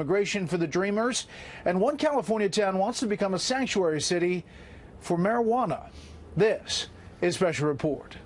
immigration for the Dreamers, and one California town wants to become a sanctuary city for marijuana. This is Special Report.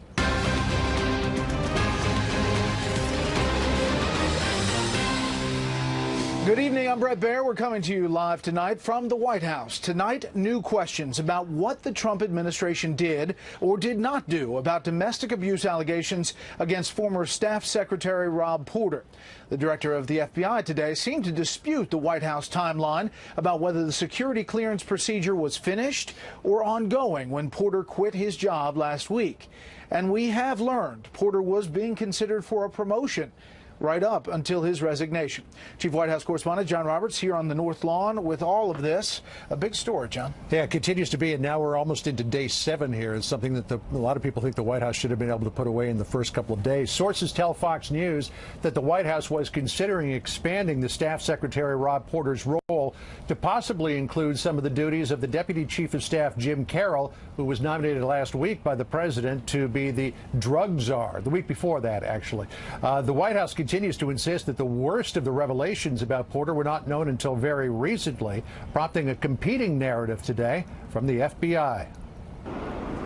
Good evening, I'm Bret Baier. We're coming to you live tonight from the White House. Tonight, new questions about what the Trump administration did or did not do about domestic abuse allegations against former Staff Secretary Rob Porter. The director of the FBI today seemed to dispute the White House timeline about whether the security clearance procedure was finished or ongoing when Porter quit his job last week. And we have learned Porter was being considered for a promotion right up until his resignation. Chief White House correspondent John Roberts here on the North Lawn with all of this. A big story, John. Yeah, it continues to be, and now we're almost into day 7 here. It's something that a lot of people think the White House should have been able to put away in the first couple of days. Sources tell Fox News that the White House was considering expanding the Staff Secretary Rob Porter's role to possibly include some of the duties of the Deputy Chief of Staff Jim Carroll, who was nominated last week by the president to be the drug czar, the week before that, actually. The White House continues to insist that the worst of the revelations about Porter were not known until very recently, prompting a competing narrative today from the FBI.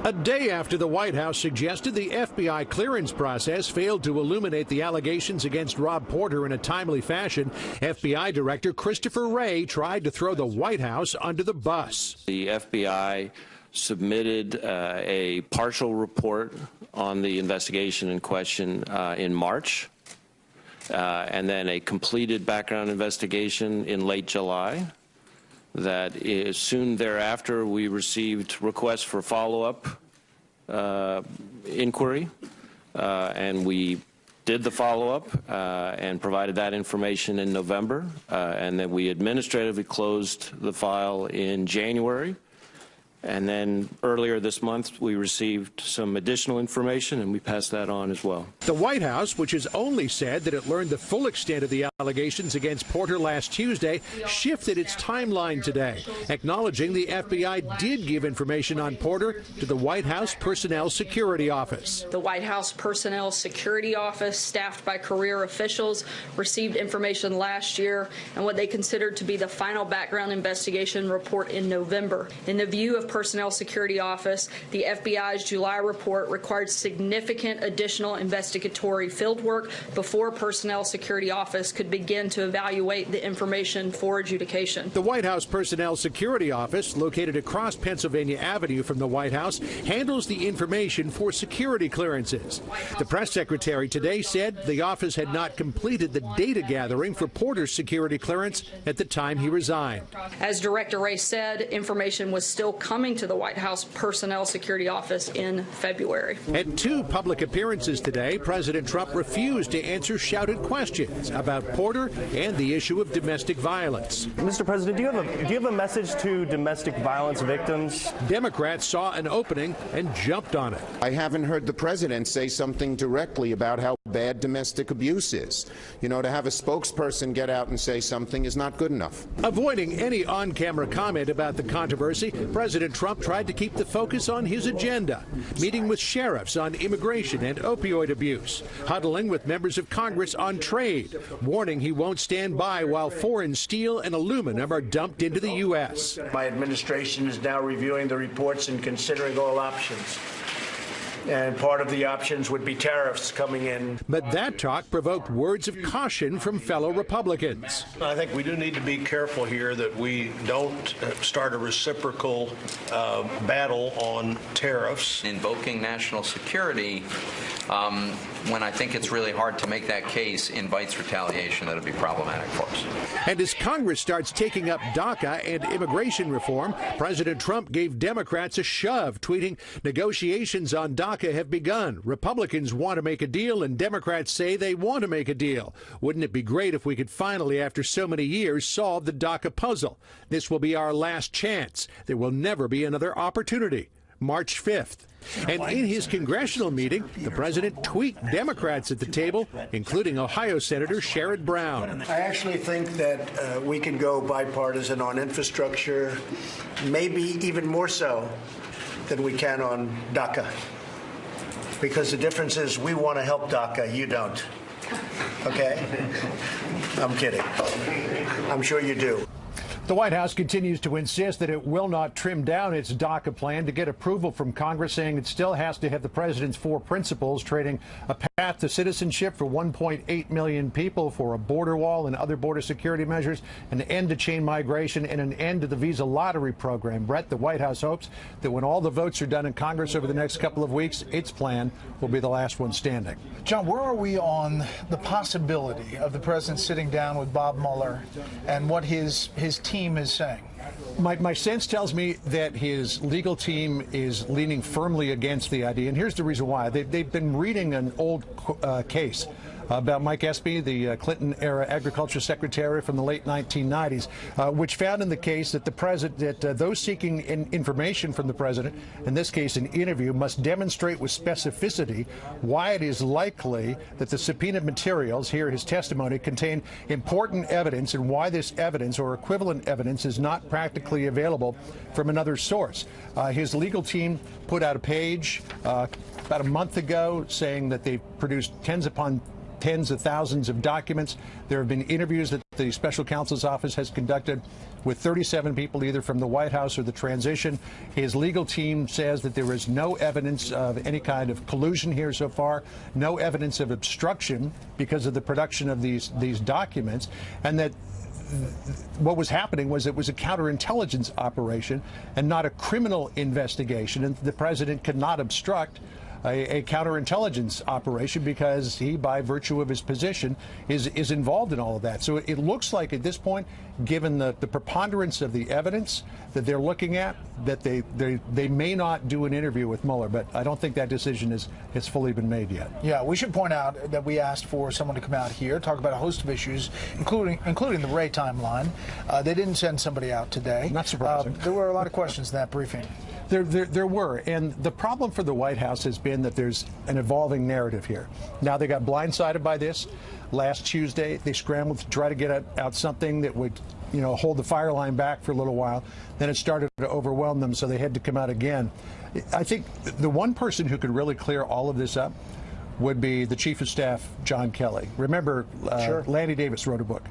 A day after the White House suggested the FBI clearance process failed to illuminate the allegations against Rob Porter in a timely fashion, FBI Director Christopher Wray tried to throw the White House under the bus. The FBI submitted a partial report on the investigation in question in March. And then a completed background investigation in late July. That is soon thereafter, we received requests for follow-up inquiry, and we did the follow-up and provided that information in November, and then we administratively closed the file in January. And then earlier this month, we received some additional information, and we passed that on as well. The White House, which has only said that it learned the full extent of the allegations against Porter last Tuesday, shifted its timeline today, acknowledging the FBI did give information on Porter to the White House Personnel Security Office. The White House Personnel Security Office, staffed by career officials, received information last year and what they considered to be the final background investigation report in November. In the view of Personnel Security Office, the FBI's July report required significant additional investigatory fieldwork before Personnel Security Office could begin to evaluate the information for adjudication. The White House Personnel Security Office, located across Pennsylvania Avenue from the White House, handles the information for security clearances. The press secretary today said the office had not completed the data gathering for Porter's security clearance at the time he resigned. As Director Wray said, information was still coming to the White House Personnel Security Office in February. At 2 public appearances today, President Trump refused to answer shouted questions about Porter and the issue of domestic violence. Mr. President, do you have a message to domestic violence victims? Democrats saw an opening and jumped on it. I haven't heard the president say something directly about how bad domestic abuse is. You know, to have a spokesperson get out and say something is not good enough. Avoiding any on-camera comment about the controversy, President Trump tried to keep the focus on his agenda, meeting with sheriffs on immigration and opioid abuse, huddling with members of Congress on trade, warning he won't stand by while foreign steel and aluminum are dumped into the U.S. My administration is now reviewing the reports and considering all options. And part of the options would be tariffs coming in. But that talk provoked words of caution from fellow Republicans. I think we do need to be careful here that we don't start a reciprocal battle on tariffs. Invoking national security, when I think it's really hard to make that case, invites retaliation that'll be problematic for us. And as Congress starts taking up DACA and immigration reform, President Trump gave Democrats a shove, tweeting, "Negotiations on DACA have begun. Republicans want to make a deal, and Democrats say they want to make a deal. Wouldn't it be great if we could finally, after so many years, solve the DACA puzzle? This will be our last chance. There will never be another opportunity." March 5th. And in his congressional meeting, the president tweaked Democrats at the table, including Ohio Senator Sherrod Brown. I actually think that we can go bipartisan on infrastructure, maybe even more so than we can on DACA. Because the difference is we want to help DACA, you don't. Okay? I'm kidding. I'm sure you do. The White House continues to insist that it will not trim down its DACA plan to get approval from Congress, saying it still has to have the president's 4 principles, trading a path to citizenship for 1.8 million people, for a border wall and other border security measures, an end to chain migration, and an end to the visa lottery program. Bret, the White House hopes that when all the votes are done in Congress over the next couple of weeks, its plan will be the last one standing. John, where are we on the possibility of the president sitting down with Bob Mueller and what his team is saying? My sense tells me that his legal team is leaning firmly against the idea, and here's the reason why. They've been reading an old case about Mike Espy, the Clinton-era agriculture secretary from the late 1990s, which found in the case that the president, that those seeking information from the president, in this case an interview, must demonstrate with specificity why it is likely that the subpoenaed materials, here his testimony, contain important evidence, and why this evidence or equivalent evidence is not practically available from another source. His legal team put out a page about a month ago saying that they've produced tens of thousands of documents. There have been interviews that the special counsel's office has conducted with 37 people, either from the White House or the transition. His legal team says that there is no evidence of any kind of collusion here so far, no evidence of obstruction because of the production of these documents, and that what was happening was it was a counterintelligence operation and not a criminal investigation, and the president could not obstruct a counterintelligence operation because he, by virtue of his position, is involved in all of that. So it looks like at this point, given the preponderance of the evidence that they're looking at, that they may not do an interview with Mueller, but I don't think that decision has fully been made yet. Yeah, we should point out that we asked for someone to come out here, talk about a host of issues, including the Wray timeline. They didn't send somebody out today. Not surprising. There were a lot of questions in that briefing. There were, and the problem for the White House has been that there's an evolving narrative here. Now, they got blindsided by this. Last Tuesday, they scrambled to try to get out something that would, hold the fire line back for a little while. Then it started to overwhelm them, so they had to come out again. I think the one person who could really clear all of this up would be the Chief of Staff, John Kelly. Remember, Sure. Lanny Davis wrote a book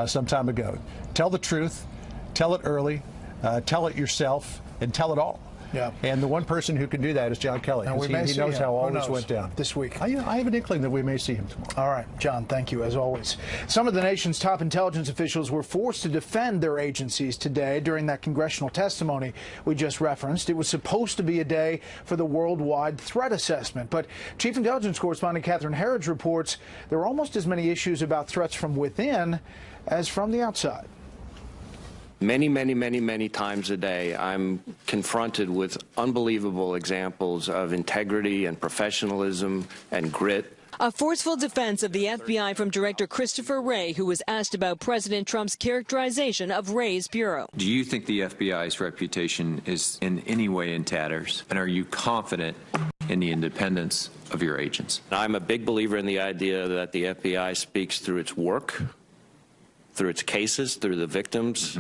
some time ago. Tell the truth, tell it early, tell it yourself, and tell it all. Yeah. And the one person who can do that is John Kelly. And He knows how all this went down. This week. I have an inkling that we may see him tomorrow. All right, John, thank you, as always. Some of the nation's top intelligence officials were forced to defend their agencies today during that congressional testimony we just referenced. It was supposed to be a day for the worldwide threat assessment, but Chief Intelligence Correspondent Catherine Herridge reports there are almost as many issues about threats from within as from the outside. Many times a day, I'm confronted with unbelievable examples of integrity and professionalism and grit. A forceful defense of the FBI from Director Christopher Wray, who was asked about President Trump's characterization of Wray's bureau. Do you think the FBI's reputation is in any way in tatters? And are you confident in the independence of your agents? I'm a big believer in the idea that the FBI speaks through its work, through its cases, through the victims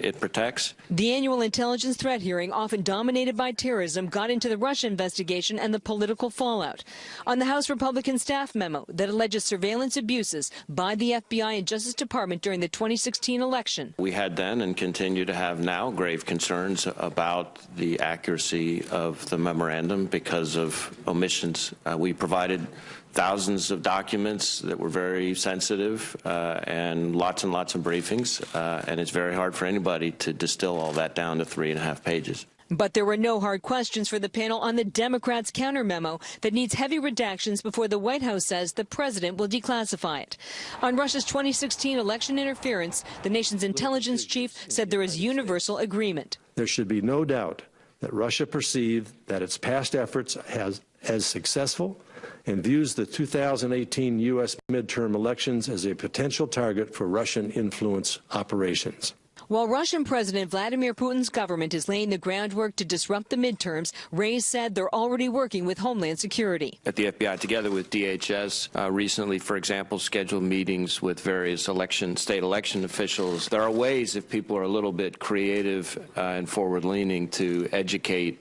it protects. The annual intelligence threat hearing, often dominated by terrorism, got into the Russia investigation and the political fallout. On the House Republican staff memo that alleges surveillance abuses by the FBI and Justice Department during the 2016 election. We had then and continue to have now grave concerns about the accuracy of the memorandum because of omissions. We provided thousands of documents that were very sensitive and lots of briefings, and it's very hard for anybody to distill all that down to 3.5 pages. But there were no hard questions for the panel on the Democrats' counter memo that needs heavy redactions before the White House says the president will declassify it. On Russia's 2016 election interference, the nation's intelligence chief said there is universal agreement. There should be no doubt that Russia perceived that its past efforts as successful and views the 2018 U.S. midterm elections as a potential target for Russian influence operations. While Russian President Vladimir Putin's government is laying the groundwork to disrupt the midterms, Wray said they're already working with Homeland Security. At the FBI, together with DHS, recently, for example, scheduled meetings with various state election officials. There are ways, if people are a little bit creative and forward-leaning, to educate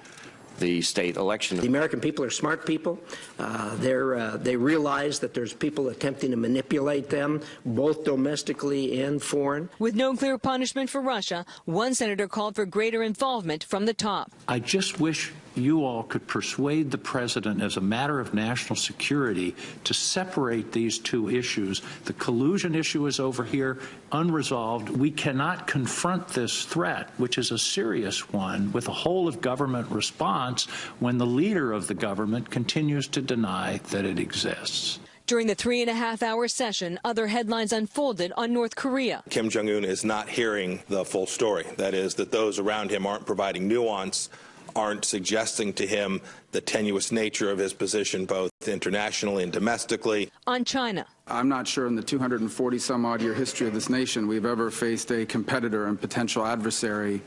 the state election. The American people are smart people. They realize that there's people attempting to manipulate them, both domestically and foreign. With no clear punishment for Russia, one senator called for greater involvement from the top. I just wish you all could persuade the president as a matter of national security to separate these two issues. The collusion issue is over here, unresolved. We cannot confront this threat, which is a serious one, with a whole of government response when the leader of the government continues to deny that it exists. During the 3.5-hour session, other headlines unfolded on North Korea. Kim Jong-un is not hearing the full story. That is, that those around him aren't providing nuance, aren't suggesting to him the tenuous nature of his position both internationally and domestically. On China. I'm not sure in the 240-some-odd-year history of this nation we've ever faced a competitor and potential adversary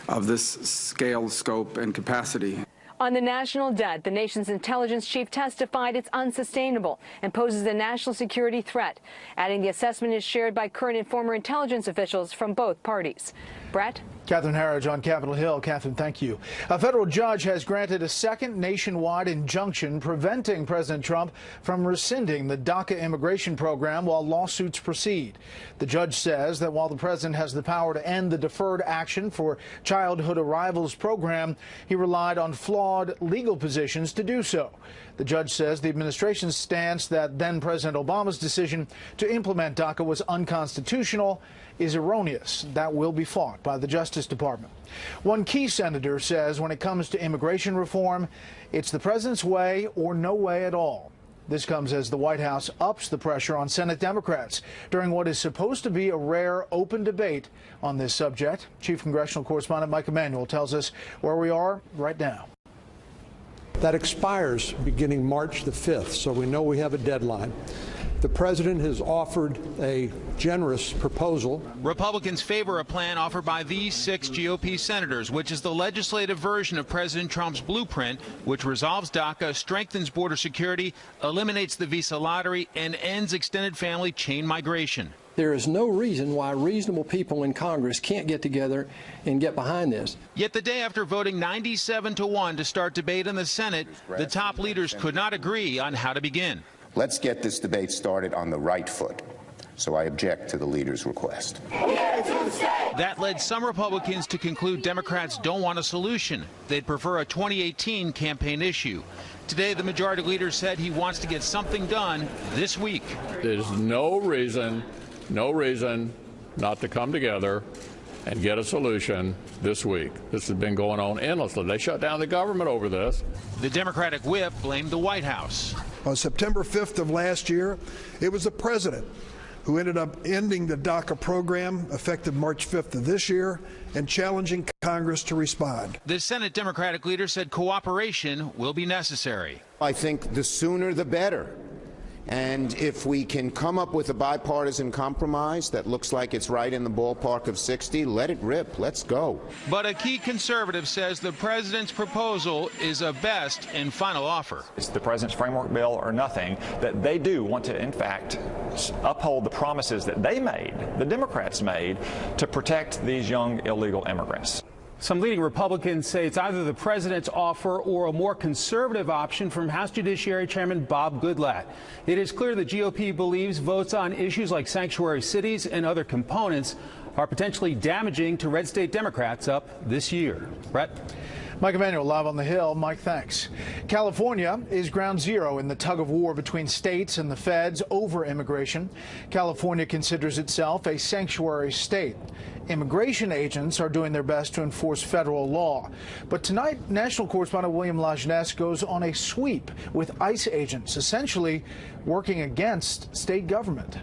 of this scale, scope, and capacity. On the national debt, the nation's intelligence chief testified it's unsustainable and poses a national security threat, adding the assessment is shared by current and former intelligence officials from both parties. Bret? Catherine Harridge on Capitol Hill. Catherine, thank you. A federal judge has granted a second nationwide injunction preventing President Trump from rescinding the DACA immigration program while lawsuits proceed. The judge says that while the president has the power to end the Deferred Action for Childhood Arrivals program, he relied on flawed legal positions to do so. The judge says the administration's stance that then-President Obama's decision to implement DACA was unconstitutional is erroneous. That will be fought by the Justice Department. One key senator says when it comes to immigration reform, it's the president's way or no way at all. This comes as the White House ups the pressure on Senate Democrats during what is supposed to be a rare open debate on this subject. Chief Congressional Correspondent Mike Emanuel tells us where we are right now. That expires beginning March the 5th, so we know we have a deadline. The president has offered a generous proposal. Republicans favor a plan offered by these 6 GOP senators, which is the legislative version of President Trump's blueprint, which resolves DACA, strengthens border security, eliminates the visa lottery, and ends extended family chain migration. There is no reason why reasonable people in Congress can't get together and get behind this. Yet the day after voting 97-1 to start debate in the Senate, the top leaders could not agree on how to begin. Let's get this debate started on the right foot. So I object to the leader's request. That led some Republicans to conclude Democrats don't want a solution. They'd prefer a 2018 campaign issue. Today, the majority leader said he wants to get something done this week. There's no reason not to come together and get a solution this week. This has been going on endlessly. They shut down the government over this. The Democratic whip blamed the White House. On September 5th of last year, it was the president who ended up ending the DACA program effective March 5th of this year and challenging Congress to respond. The Senate Democratic leader said cooperation will be necessary. I think the sooner the better. And if we can come up with a bipartisan compromise that looks like it's right in the ballpark of 60, let it rip. Let's go. But a key conservative says the president's proposal is a best and final offer. It's the president's framework bill or nothing, that they do want to, in fact, uphold the promises that they made, the Democrats made, to protect these young illegal immigrants. Some leading Republicans say it's either the president's offer or a more conservative option from House Judiciary Chairman Bob Goodlatte. It is clear the GOP believes votes on issues like sanctuary cities and other components are potentially damaging to red state Democrats up this year. Bret? Mike Emanuel live on the Hill. Mike, thanks. California is ground zero in the tug of war between states and the feds over immigration. California considers itself a sanctuary state. Immigration agents are doing their best to enforce federal law. But tonight, national correspondent William Lajeunesse goes on a sweep with ICE agents, essentially working against state government.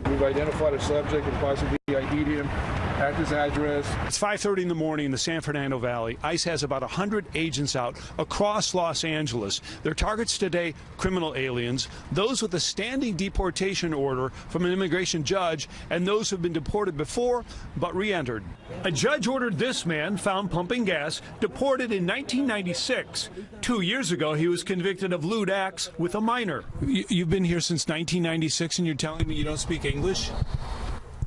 We've identified a subject and possibly ID'd him at his address. It's 5:30 in the morning in the San Fernando Valley. ICE has about 100 agents out across Los Angeles. Their targets today, criminal aliens, those with a standing deportation order from an immigration judge, and those who have been deported before but re-entered. A judge ordered this man, found pumping gas, deported in 1996. 2 years ago, he was convicted of lewd acts with a minor. You've been here since 1996 and you're telling me you don't speak English?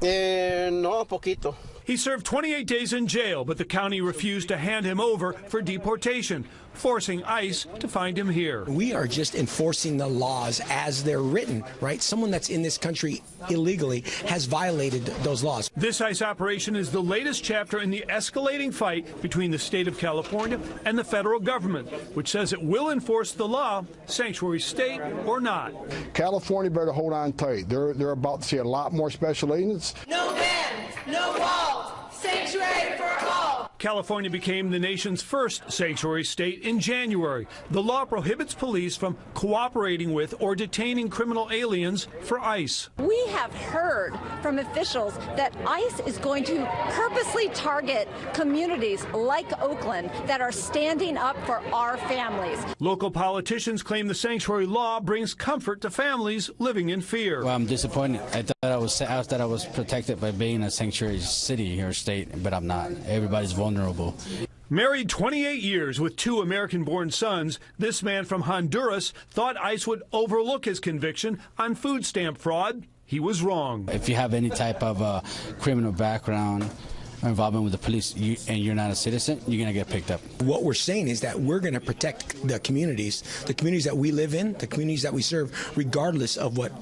No, poquito. He served 28 days in jail, but the county refused to hand him over for deportation, forcing ICE to find him here. We are just enforcing the laws as they're written, right? Someone that's in this country illegally has violated those laws. This ICE operation is the latest chapter in the escalating fight between the state of California and the federal government, which says it will enforce the law, sanctuary state or not. California better hold on tight. They're about to see a lot more special agents. No bans, no walls, sanctuary for all. California became the nation's first sanctuary state in January. The law prohibits police from cooperating with or detaining criminal aliens for ICE. We have heard from officials that ICE is going to purposely target communities like Oakland that are standing up for our families. Local politicians claim the sanctuary law brings comfort to families living in fear. Well, I'm disappointed. I thought I was protected by being a sanctuary city or state, but I'm not. Everybody's vulnerable. Married 28 years with 2 American-born sons, this man from Honduras thought ICE would overlook his conviction on food stamp fraud. He was wrong. If you have any type of criminal background or involvement with the police and you're not a citizen, you're going to get picked up. What we're saying is that we're going to protect the communities that we live in, the communities that we serve, regardless of what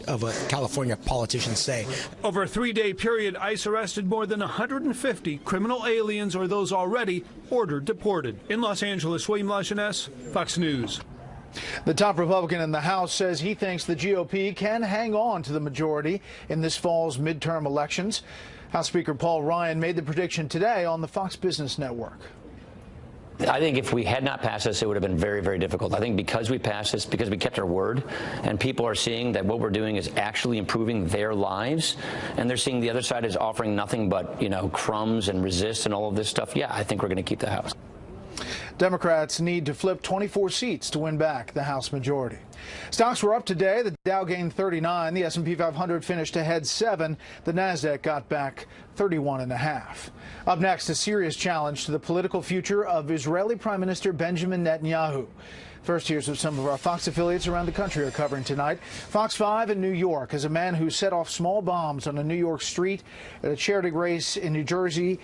California politicians say. Over a 3-day period, ICE arrested more than 150 criminal aliens or those already ordered deported. In Los Angeles, William Lajeunesse, Fox News. The top Republican in the House says he thinks the GOP can hang on to the majority in this fall's midterm elections. House Speaker Paul Ryan made the prediction today on the Fox Business Network. I think if we had not passed this, it would have been very, very difficult. I think because we passed this, because we kept our word, and people are seeing that what we're doing is actually improving their lives, and they're seeing the other side is offering nothing but, crumbs and resist and all of this stuff, yeah, I think we're going to keep the House. Democrats need to flip 24 seats to win back the House majority. Stocks were up today. The Dow gained 39. The S&P 500 finished ahead 7. The Nasdaq got back 31.5. Up next, a serious challenge to the political future of Israeli Prime Minister Benjamin Netanyahu. First, here's what some of our Fox affiliates around the country are covering tonight. Fox 5 in New York has a man who set off small bombs on a New York street at a charity race in New Jersey,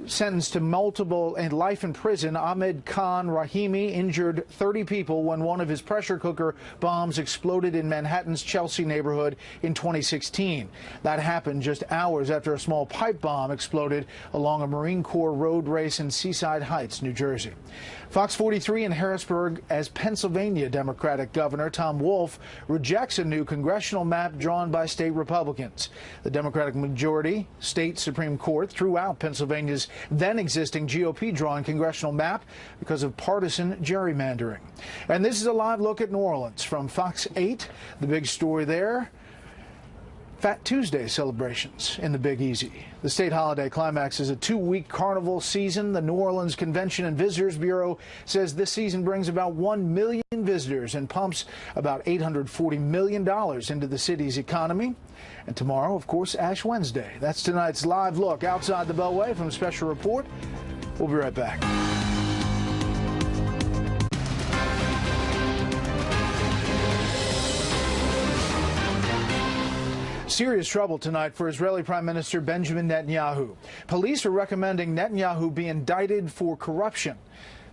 sentenced to multiple and life in prison. Ahmed Khan Rahimi injured 30 people when one of his pressure cooker bombs exploded in Manhattan's Chelsea neighborhood in 2016. That happened just hours after a small pipe bomb exploded along a Marine Corps road race in Seaside Heights, New Jersey. Fox 43 in Harrisburg, as Pennsylvania Democratic Governor Tom Wolf rejects a new congressional map drawn by state Republicans. The Democratic majority state Supreme Court threw out Pennsylvania's then existing GOP-drawn congressional map because of partisan gerrymandering. And this is a live look at New Orleans from Fox 8. The big story there: Fat Tuesday celebrations in the Big Easy. The state holiday climaxes a 2-week carnival season. The New Orleans Convention and Visitors Bureau says this season brings about 1 million visitors and pumps about $840 million into the city's economy. And tomorrow, of course, Ash Wednesday. That's tonight's live look outside the Beltway from Special Report. We'll be right back. Serious trouble tonight for Israeli Prime Minister Benjamin Netanyahu. Police are recommending Netanyahu be indicted for corruption.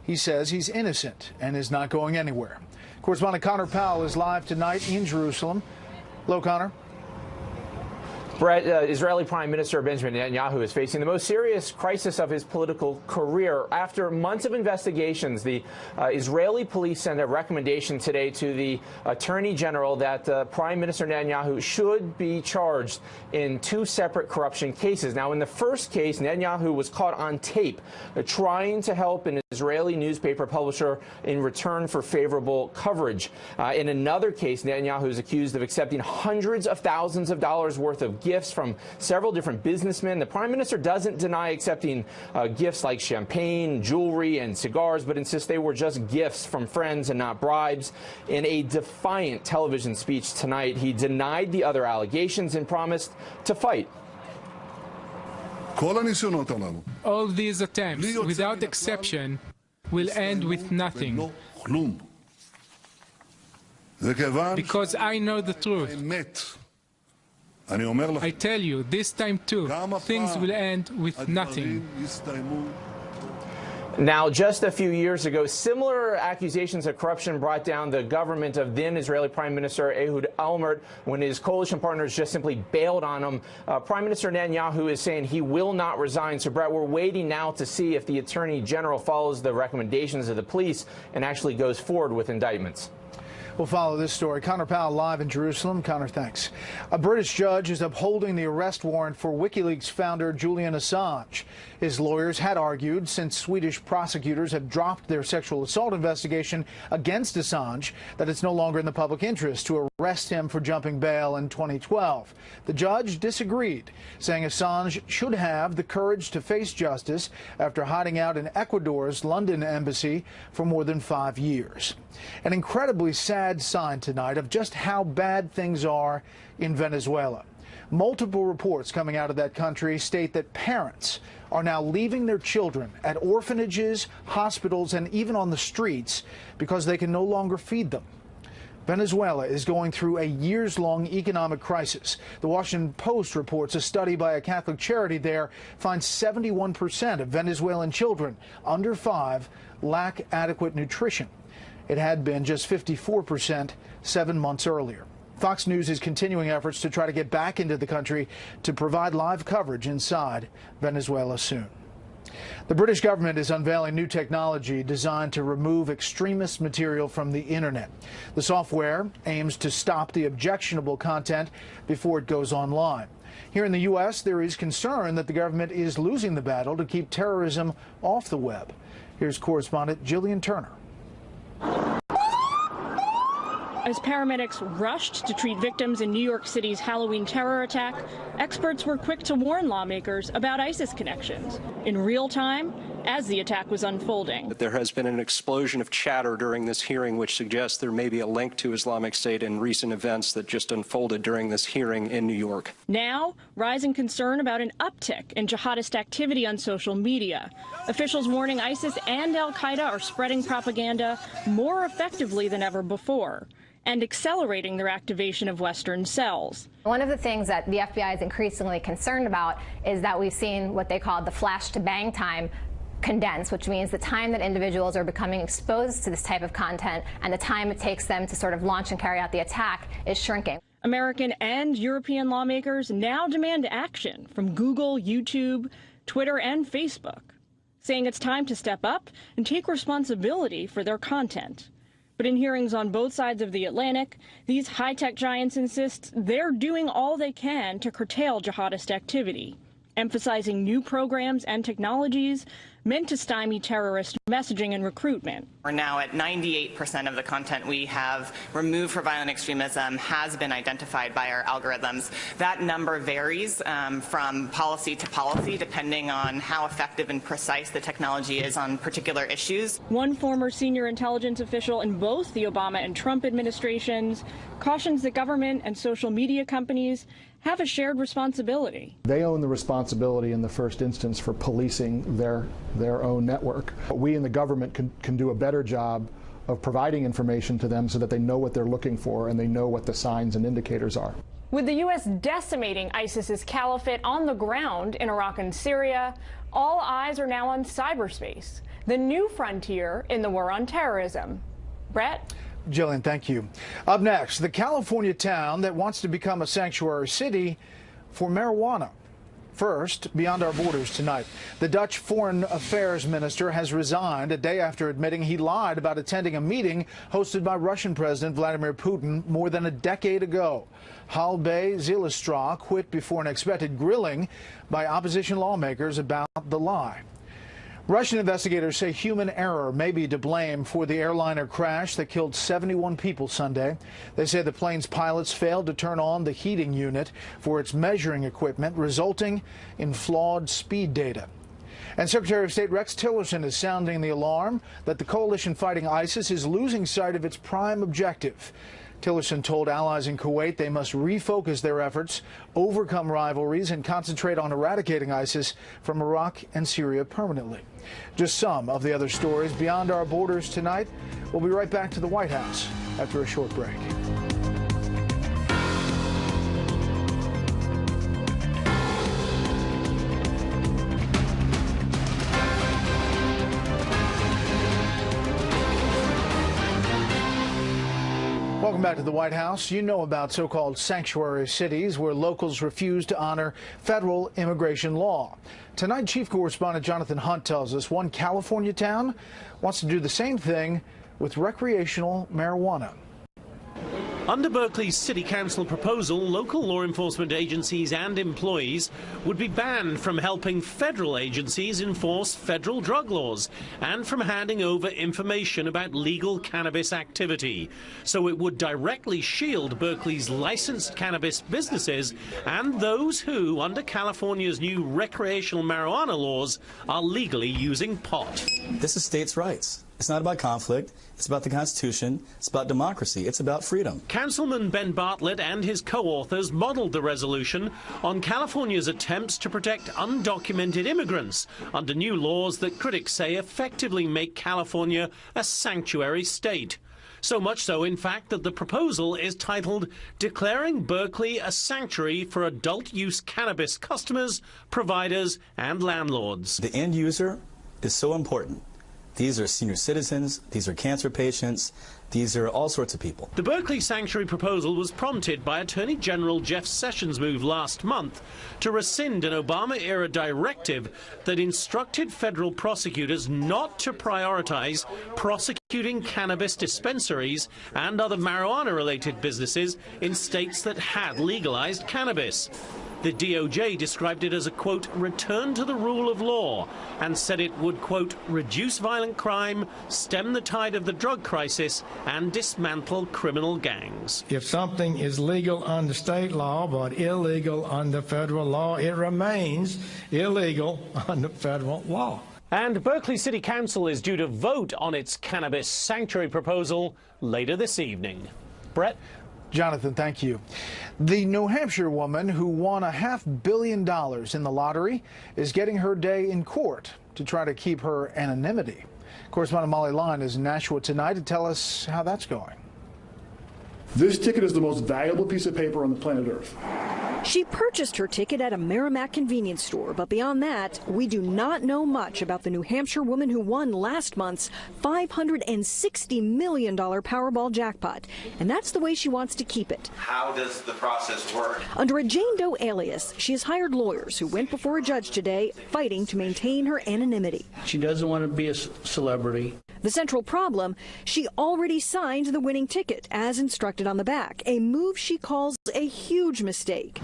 He says he's innocent and is not going anywhere. Correspondent Connor Powell is live tonight in Jerusalem. Hello, Connor. Bret, Israeli Prime Minister Benjamin Netanyahu is facing the most serious crisis of his political career. After months of investigations, the Israeli police sent a recommendation today to the Attorney General that Prime Minister Netanyahu should be charged in 2 separate corruption cases. Now, in the first case, Netanyahu was caught on tape trying to help an Israeli newspaper publisher in return for favorable coverage. In another case, Netanyahu is accused of accepting hundreds of thousands of dollars worth of gifts from several different businessmen. The Prime Minister doesn't deny accepting gifts like champagne, jewelry, and cigars, but insists they were just gifts from friends and not bribes. In a defiant television speech tonight, he denied the other allegations and promised to fight. All these attempts, without exception, will end with nothing. Because I know the truth. I tell you, this time too, things will end with nothing. Now, just a few years ago, similar accusations of corruption brought down the government of then Israeli Prime Minister Ehud Olmert when his coalition partners just simply bailed on him. Prime Minister Netanyahu is saying he will not resign. So, Brett, we're waiting now to see if the Attorney General follows the recommendations of the police and actually goes forward with indictments. We'll follow this story. Connor Powell live in Jerusalem. Connor, thanks. A British judge is upholding the arrest warrant for WikiLeaks founder Julian Assange. His lawyers had argued, since Swedish prosecutors have dropped their sexual assault investigation against Assange, that it's no longer in the public interest to arrest him for jumping bail in 2012. The judge disagreed, saying Assange should have the courage to face justice after hiding out in Ecuador's London embassy for more than 5 years. An incredibly sad sign tonight of just how bad things are in Venezuela. Multiple reports coming out of that country state that parents are now leaving their children at orphanages, hospitals, and even on the streets because they can no longer feed them. Venezuela is going through a years-long economic crisis. The Washington Post reports a study by a Catholic charity there finds 71% of Venezuelan children under 5 lack adequate nutrition. It had been just 54% 7 months earlier. Fox News is continuing efforts to try to get back into the country to provide live coverage inside Venezuela soon. The British government is unveiling new technology designed to remove extremist material from the internet. The software aims to stop the objectionable content before it goes online. Here in the U.S., there is concern that the government is losing the battle to keep terrorism off the web. Here's correspondent Jillian Turner. As paramedics rushed to treat victims in New York City's Halloween terror attack, experts were quick to warn lawmakers about ISIS connections in real time as the attack was unfolding. There has been an explosion of chatter during this hearing which suggests there may be a link to Islamic State in recent events that just unfolded during this hearing in New York. Now, rising concern about an uptick in jihadist activity on social media. Officials warning ISIS and al-Qaeda are spreading propaganda more effectively than ever before and accelerating their activation of Western cells. One of the things that the FBI is increasingly concerned about is that we've seen what they call the flash to bang time condense, which means the time that individuals are becoming exposed to this type of content and the time it takes them to sort of launch and carry out the attack is shrinking. American and European lawmakers now demand action from Google, YouTube, Twitter, and Facebook, saying it's time to step up and take responsibility for their content. But in hearings on both sides of the Atlantic, these high-tech giants insist they're doing all they can to curtail jihadist activity, emphasizing new programs and technologies meant to stymie terrorist messaging and recruitment. We're now at 98% of the content we have removed for violent extremism has been identified by our algorithms. That number varies from policy to policy depending on how effective and precise the technology is on particular issues. One former senior intelligence official in both the Obama and Trump administrations cautions that government and social media companies have a shared responsibility. They own the responsibility in the first instance for policing their own network. We in the government can do a better job of providing information to them so that they know what they're looking for and they know what the signs and indicators are. With the U.S. decimating ISIS's caliphate on the ground in Iraq and Syria, all eyes are now on cyberspace, the new frontier in the war on terrorism. Brett? Jillian, thank you. Up next, the California town that wants to become a sanctuary city for marijuana. First, beyond our borders tonight, the Dutch Foreign Affairs Minister has resigned a day after admitting he lied about attending a meeting hosted by Russian President Vladimir Putin more than a decade ago. Halbe Zijlstra quit before an expected grilling by opposition lawmakers about the lie. Russian investigators say human error may be to blame for the airliner crash that killed 71 people Sunday. They say the plane's pilots failed to turn on the heating unit for its measuring equipment, resulting in flawed speed data. And Secretary of State Rex Tillerson is sounding the alarm that the coalition fighting ISIS is losing sight of its prime objective. Tillerson told allies in Kuwait they must refocus their efforts, overcome rivalries, and concentrate on eradicating ISIS from Iraq and Syria permanently. Just some of the other stories beyond our borders tonight. We'll be right back to the White House after a short break. Welcome back to the White House. You know about so-called sanctuary cities where locals refuse to honor federal immigration law. Tonight, Chief Correspondent Jonathan Hunt tells us one California town wants to do the same thing with recreational marijuana. Under Berkeley's City Council proposal, local law enforcement agencies and employees would be banned from helping federal agencies enforce federal drug laws and from handing over information about legal cannabis activity. So it would directly shield Berkeley's licensed cannabis businesses and those who, under California's new recreational marijuana laws, are legally using pot. This is states' rights. It's not about conflict. It's about the Constitution. It's about democracy. It's about freedom. Councilman Ben Bartlett and his co-authors modeled the resolution on California's attempts to protect undocumented immigrants under new laws that critics say effectively make California a sanctuary state. So much so, in fact, that the proposal is titled Declaring Berkeley a Sanctuary for Adult-Use Cannabis Customers, Providers, and Landlords. The end user is so important. These are senior citizens, these are cancer patients, these are all sorts of people. The Berkeley Sanctuary proposal was prompted by Attorney General Jeff Sessions' move last month to rescind an Obama-era directive that instructed federal prosecutors not to prioritize prosecuting cannabis dispensaries and other marijuana-related businesses in states that had legalized cannabis. The DOJ described it as a, quote, return to the rule of law, and said it would, quote, reduce violent crime, stem the tide of the drug crisis, and dismantle criminal gangs. If something is legal under state law but illegal under federal law, it remains illegal under federal law. And Berkeley City Council is due to vote on its cannabis sanctuary proposal later this evening. Brett? Jonathan, thank you. The New Hampshire woman who won $500 million in the lottery is getting her day in court to try to keep her anonymity. Correspondent Molly Lyon is in Nashua tonight to tell us how that's going. This ticket is the most valuable piece of paper on the planet Earth. She purchased her ticket at a Merrimack convenience store, but beyond that, we do not know much about the New Hampshire woman who won last month's $560 million Powerball jackpot, and that's the way she wants to keep it. How does the process work? Under a Jane Doe alias, she has hired lawyers who went before a judge today fighting to maintain her anonymity. She doesn't want to be a celebrity. The central problem, she already signed the winning ticket as instructed on the back, a move she calls a huge mistake.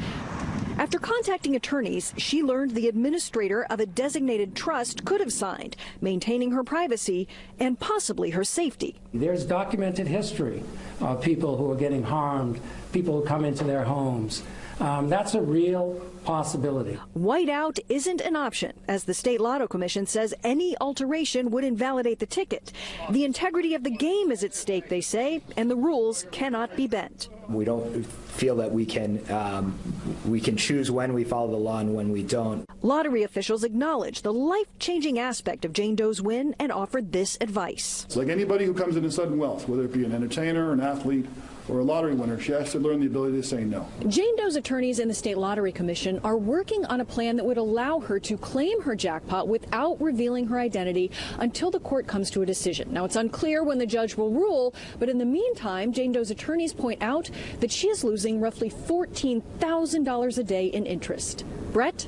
After contacting attorneys, she learned the administrator of a designated trust could have signed, maintaining her privacy and possibly her safety. There's documented history of people who are getting harmed, people who come into their homes. That's a real possibility. Whiteout isn't an option, as the State Lotto Commission says any alteration would invalidate the ticket. The integrity of the game is at stake, they say, and the rules cannot be bent. We don't feel that we can choose when we follow the law and when we don't. Lottery officials acknowledge the life-changing aspect of Jane Doe's win and offered this advice. It's like anybody who comes into sudden wealth, whether it be an entertainer, an athlete, or a lottery winner, she has to learn the ability to say no. Jane Doe's attorneys in the State Lottery Commission are working on a plan that would allow her to claim her jackpot without revealing her identity until the court comes to a decision. Now, it's unclear when the judge will rule, but in the meantime, Jane Doe's attorneys point out that she is losing roughly $14,000 a day in interest. Brett?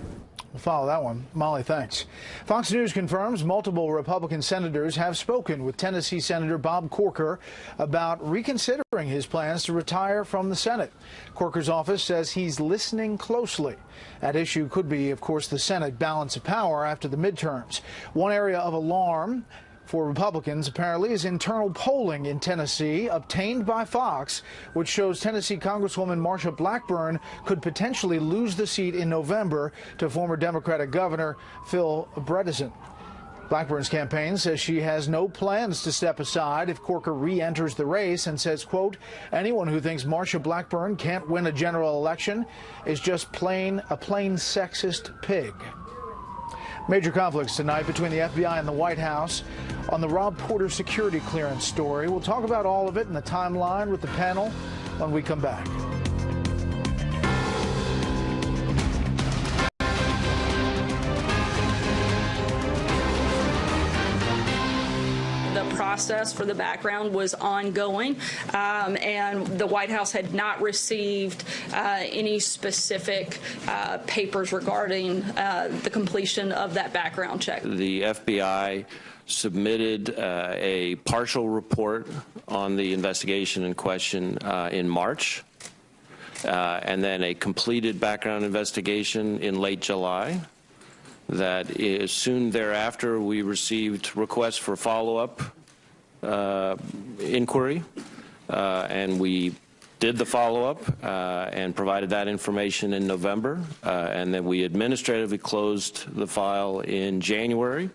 We'll follow that one. Molly, thanks. Fox News confirms multiple Republican senators have spoken with Tennessee Senator Bob Corker about reconsidering his plans to retire from the Senate. Corker's office says he's listening closely. At issue could be, of course, the Senate balance of power after the midterms. One area of alarm for Republicans, apparently, is internal polling in Tennessee obtained by Fox, which shows Tennessee Congresswoman Marsha Blackburn could potentially lose the seat in November to former Democratic Governor Phil Bredesen. Blackburn's campaign says she has no plans to step aside if Corker re-enters the race and says, quote, anyone who thinks Marsha Blackburn can't win a general election is just a plain sexist pig. Major conflicts tonight between the FBI and the White House on the Rob Porter security clearance story. We'll talk about all of it in the timeline with the panel when we come back. The process for the background was ongoing, and the White House had not received any specific papers regarding the completion of that background check. The FBI submitted a partial report on the investigation in question in March, and then a completed background investigation in late July. That is, soon thereafter, we received requests for follow-up inquiry, and we did the follow-up and provided that information in November, and then we administratively closed the file in January.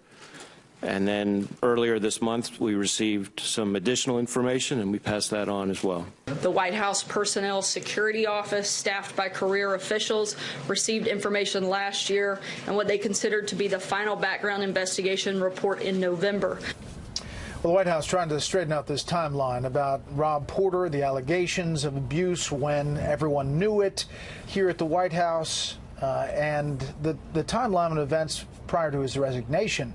And then earlier this month, we received some additional information, and we passed that on as well. The White House Personnel Security Office, staffed by career officials, received information last year and what they considered to be the final background investigation report in November. Well, the White House trying to straighten out this timeline about Rob Porter, the allegations of abuse when everyone knew it here at the White House, and the timeline of events prior to his resignation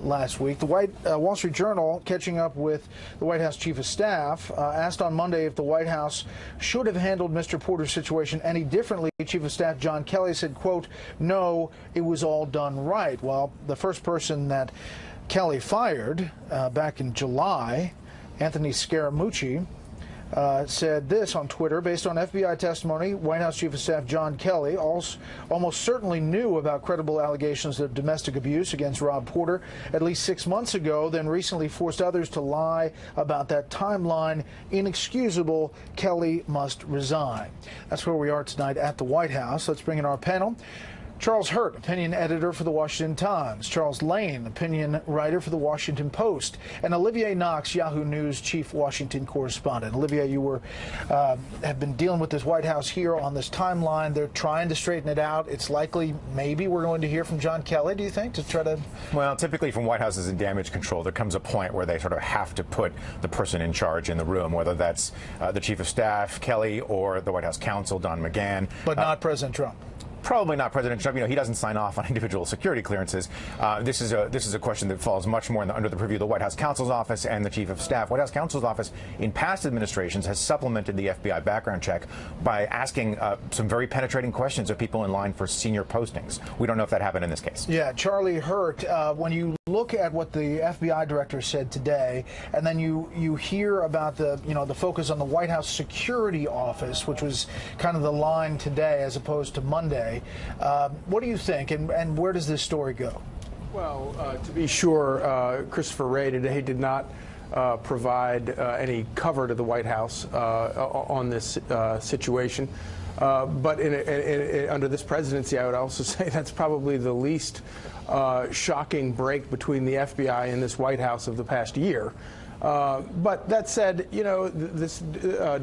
last week. The Wall Street Journal, catching up with the White House Chief of Staff, asked on Monday if the White House should have handled Mr. Porter's situation any differently. Chief of Staff John Kelly said, quote, "No, it was all done right." Well, the first person that Kelly fired back in July, Anthony Scaramucci, said this on Twitter: based on FBI testimony, White House Chief of Staff John Kelly almost certainly knew about credible allegations of domestic abuse against Rob Porter at least 6 months ago, then recently forced others to lie about that timeline. Inexcusable. Kelly must resign. That's where we are tonight at the White House. Let's bring in our panel. Charles Hurt, opinion editor for The Washington Times. Charles Lane, opinion writer for The Washington Post. And Olivier Knox, Yahoo News chief Washington correspondent. Olivier, you have been dealing with this White House here on this timeline. They're trying to straighten it out. It's likely maybe we're going to hear from John Kelly, do you think, to try to... Well, typically from White Houses in damage control, there comes a point where they sort of have to put the person in charge in the room, whether that's the Chief of Staff, Kelly, or the White House counsel, Don McGahn. But not President Trump. Probably not President Trump. You know, he doesn't sign off on individual security clearances. This is a question that falls much more under the purview of the White House counsel's office and the Chief of Staff. White House counsel's office in past administrations has supplemented the FBI background check by asking some very penetrating questions of people in line for senior postings. We don't know if that happened in this case. Yeah, Charlie Hurt, when you look at what the FBI director said today, and then you hear about the focus on the White House security office, which was kind of the line today as opposed to Monday. What do you think, and where does this story go? Well, to be sure, Christopher Wray today did not provide any cover to the White House on this situation. But under this presidency, I would also say that's probably the least shocking break between the FBI and this White House of the past year. But that said, you know, this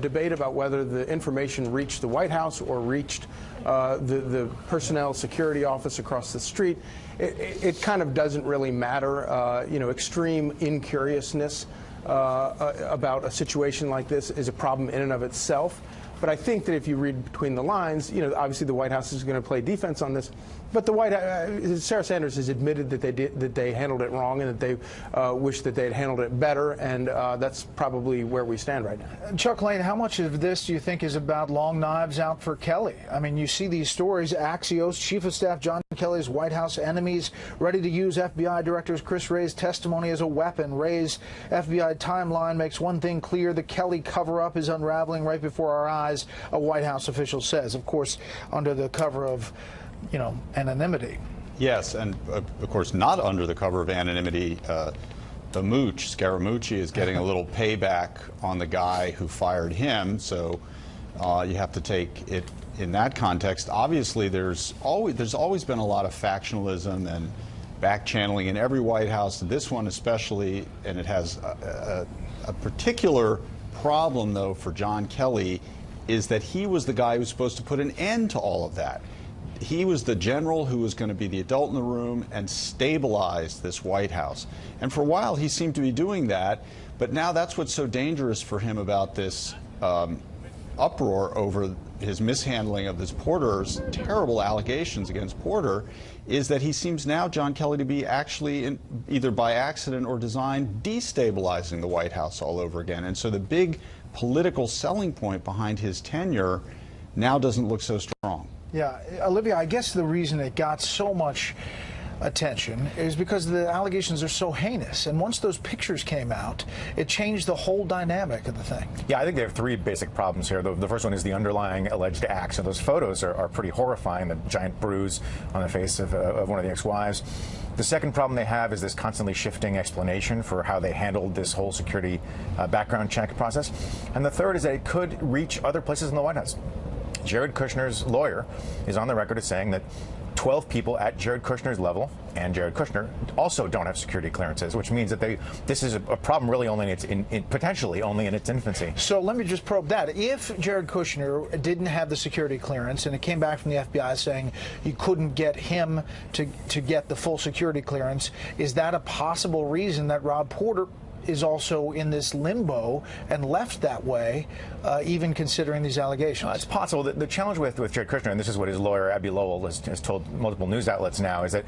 debate about whether the information reached the White House or reached the personnel security office across the street, it kind of doesn't really matter. You know, extreme incuriousness about a situation like this is a problem in and of itself. But I think that if you read between the lines, you know, obviously the White House is going to play defense on this. But the White House, Sarah Sanders has admitted that they handled it wrong and that they wish that they had handled it better, and that's probably where we stand right now. Chuck Lane, how much of this do you think is about long knives out for Kelly? I mean, you see these stories, Axios, Chief of Staff John Kelly's White House enemies ready to use FBI Director Chris Wray's testimony as a weapon. Wray's FBI timeline makes one thing clear: the Kelly cover-up is unraveling right before our eyes, a White House official says, of course, under the cover of, you know, anonymity. Yes, and of course not under the cover of anonymity. The mooch, Scaramucci, is getting a little payback on the guy who fired him, so you have to take it in that context. Obviously, there's always been a lot of factionalism and back-channeling in every White House, this one especially, and it has a particular problem, though, for John Kelly, is that he was the guy who was supposed to put an end to all of that. He was the general who was going to be the adult in the room and stabilize this White House. And for a while, he seemed to be doing that, but now that's what's so dangerous for him about this uproar over his mishandling of this Porter's terrible allegations against Porter is that he seems now, John Kelly, to be actually, either by accident or design, destabilizing the White House all over again. And so the big political selling point behind his tenure now doesn't look so strong. Yeah, Olivia, I guess the reason it got so much attention is because the allegations are so heinous, and once those pictures came out, it changed the whole dynamic of the thing. Yeah, I think they have three basic problems here. The first one is the underlying alleged acts, and those photos are pretty horrifying, the giant bruise on the face of one of the ex-wives. The second problem they have is this constantly shifting explanation for how they handled this whole security background check process. And the third is that it could reach other places in the White House. Jared Kushner's lawyer is on the record as saying that 12 people at Jared Kushner's level and Jared Kushner also don't have security clearances, which means that this is a problem really only potentially only in its infancy. So let me just probe that. If Jared Kushner didn't have the security clearance and it came back from the FBI saying you couldn't get him to get the full security clearance, is that a possible reason that Rob Porter is also in this limbo and left that way, even considering these allegations? It's possible. The challenge with Jared Kushner, and this is what his lawyer, Abby Lowell, has told multiple news outlets now, is that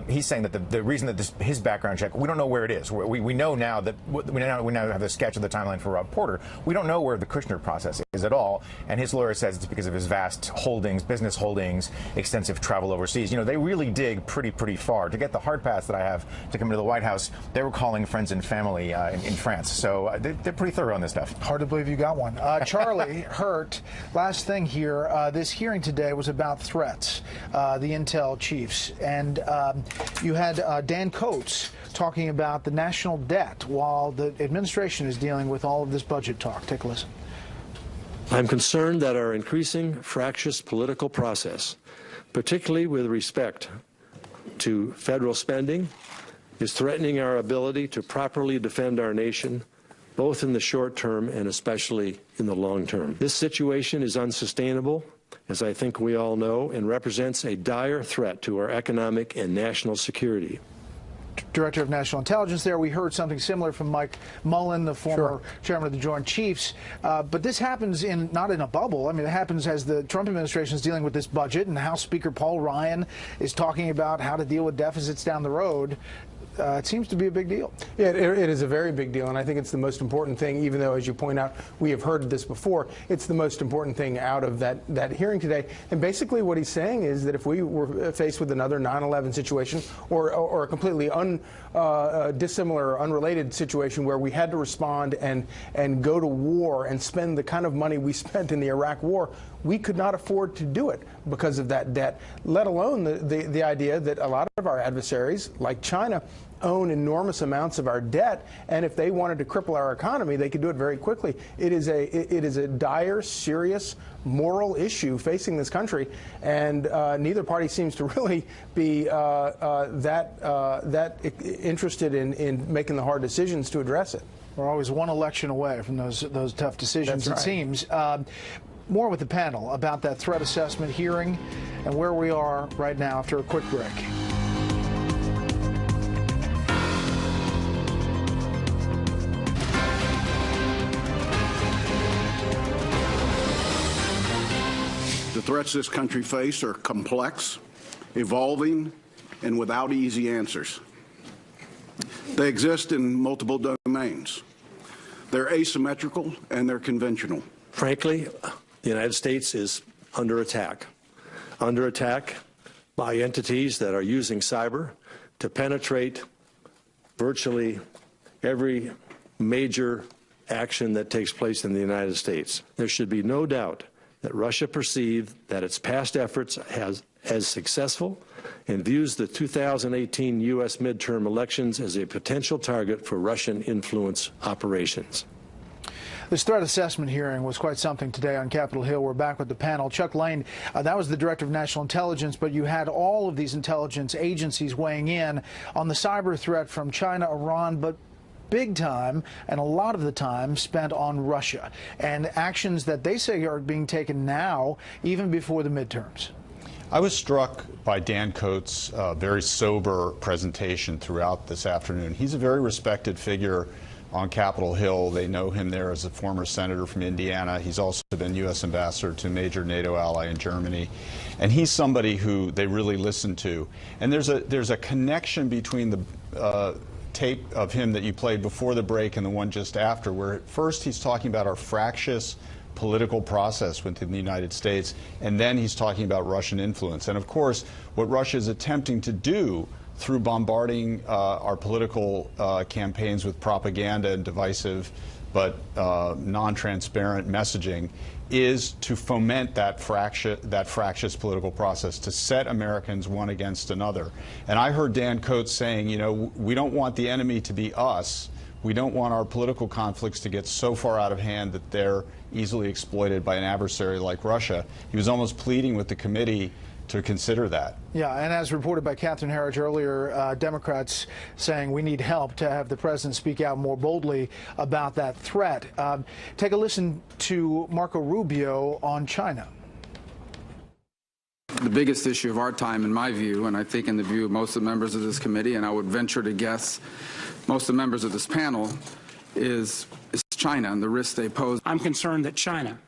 he's saying that the reason that his background check, we don't know where it is. We know now that we now have the sketch of the timeline for Rob Porter. We don't know where the Kushner process is at all, and his lawyer says it's because of his vast holdings, business holdings, extensive travel overseas. You know, they really dig pretty far. To get the hard pass that I have to come into the White House, they were calling friends and family in France. So they're pretty thorough on this stuff. Hard to believe you got one. Charlie Hurt, last thing here. This hearing today was about threats, the intel chiefs. And you had Dan Coates talking about the national debt while the administration is dealing with all of this budget talk. Take a listen. I'm concerned that our increasing fractious political process, particularly with respect to federal spending, is threatening our ability to properly defend our nation, both in the short term and especially in the long term. This situation is unsustainable, as I think we all know, and represents a dire threat to our economic and national security. Director of National Intelligence there. We heard something similar from Mike Mullen, the former chairman of the Joint Chiefs. But this happens not in a bubble. I mean, it happens as the Trump administration is dealing with this budget, and House Speaker Paul Ryan is talking about how to deal with deficits down the road. It seems to be a big deal. Yeah, it is a very big deal, and I think it's the most important thing, even though, as you point out, we have heard this before. It's the most important thing out of that hearing today. And basically what he's saying is that if we were faced with another 9/11 situation or a completely dissimilar, unrelated situation where we had to respond and go to war and spend the kind of money we spent in the Iraq War, we could not afford to do it because of that debt, let alone the idea that a lot of our adversaries, like China, own enormous amounts of our debt, and if they wanted to cripple our economy, they could do it very quickly. It is a dire, serious moral issue facing this country, and neither party seems to really be that interested in making the hard decisions to address it. We're always one election away from those tough decisions, That's right. It seems. More with the panel about that threat assessment hearing and where we are right now after a quick break. The threats this country faces are complex, evolving, and without easy answers. They exist in multiple domains. They're asymmetrical and they're conventional. Frankly, the United States is under attack by entities that are using cyber to penetrate virtually every major action that takes place in the United States. There should be no doubt that Russia perceived that its past efforts as successful and views the 2018 U.S. midterm elections as a potential target for Russian influence operations. This threat assessment hearing was quite something today on Capitol Hill. We're back with the panel. Chuck Lane, that was the Director of National Intelligence, but you had all of these intelligence agencies weighing in on the cyber threat from China, Iran, but big time, and a lot of the time spent on Russia, and actions that they say are being taken now, even before the midterms. I was struck by Dan Coates' very sober presentation throughout this afternoon. He's a very respected figure on Capitol Hill. They know him there as a former senator from Indiana. He's also been U.S. ambassador to a major NATO ally in Germany. And he's somebody who they really listen to. And there's a connection between the tape of him that you played before the break and the one just after, where at first he's talking about our fractious political process within the United States, and then he's talking about Russian influence. And of course, what Russia is attempting to do through bombarding our political campaigns with propaganda and divisive but non-transparent messaging is to foment that fractious political process, to set Americans one against another. And I heard Dan Coates saying, you know, we don't want the enemy to be us. We don't want our political conflicts to get so far out of hand that they're easily exploited by an adversary like Russia. He was almost pleading with the committee to consider that. Yeah, and as reported by Catherine Herridge earlier, Democrats saying we need help to have the president speak out more boldly about that threat. Take a listen to Marco Rubio on China. The biggest issue of our time, in my view, and I think in the view of most of the members of this committee, and I would venture to guess most of the members of this panel, is China and the risks they pose. I'm concerned that China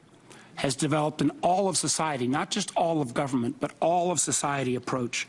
has developed an all of society, not just all of government, but all of society approach